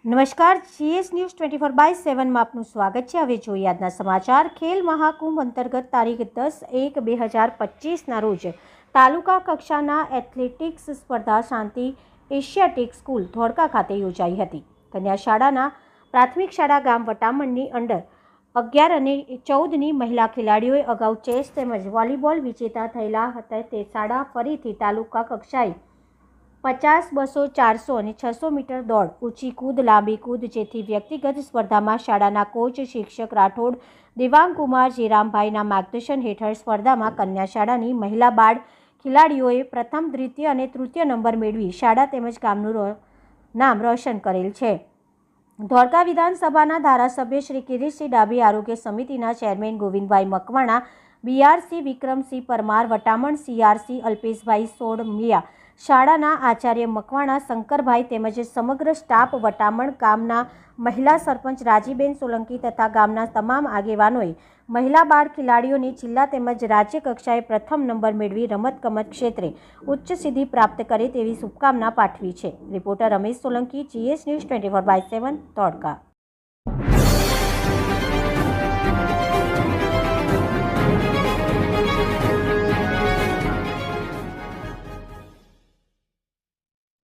નમસ્કાર, GS news 24/7 માં આપનું સ્વાગત છે। હવે જોઈએ આજના સમાચાર। ખેલ મહાકુંભ અંતર્ગત તારીખ 10/1/2025ના રોજ તાલુકા કક્ષાના એથ્લેટિક્સ સ્પર્ધા શાંતિ એશિયાટિક સ્કૂલ ધોળકા ખાતે યોજાઈ હતી। કન્યા શાળાના પ્રાથમિક શાળા ગામ વટામણની અંડર 11 અને 14ની મહિલા ખેલાડીઓએ અગાઉ ચેસ તેમજ વોલીબોલ વિજેતા થયેલા હતા। તે શાળા ફરીથી તાલુકા કક્ષાએ 50, 200, 400 અને 600 મીટર દોડ, ઊંચી કૂદ, લાંબી કૂદ જેથી વ્યક્તિગત સ્પર્ધામાં શાળાના કોચ શિક્ષક રાઠોડ દેવાંગકુમાર જેરામભાઈના માર્ગદર્શન હેઠળ સ્પર્ધામાં કન્યા શાળાની મહિલા બાળ ખેલાડીઓએ પ્રથમ, દ્વિતીય અને તૃતીય નંબર મેળવી શાળા તેમજ ગામનું નામ રોશન કરેલ છે। ધોળકા વિધાનસભાના ધારાસભ્ય શ્રી કિરીટસિંહ ડાભી, આરોગ્ય સમિતિના chairman Govindbhai Makwana, BRC Vikramsinh Parmar, Vataman CRC અલ્પેશભાઈ સોડમિયા, શાળાના આચાર્ય મકવાણા શંકરભાઈ તેમજ સમગ્ર સ્ટાફ, વટામણ ગામના મહિલા સરપંચ રાજીબેન સોલંકી તથા ગામના તમામ આગેવાનોએ મહિલા બાળ ખેલાડીઓને જિલ્લા તેમજ રાજ્ય કક્ષાએ પ્રથમ નંબર મેળવી રમતગમત ક્ષેત્રે ઉચ્ચ સિદ્ધિ પ્રાપ્ત કરે તેવી શુભકામના પાઠવી છે। Reporter Ramesh Solanki, GS news 24/7 Dholka.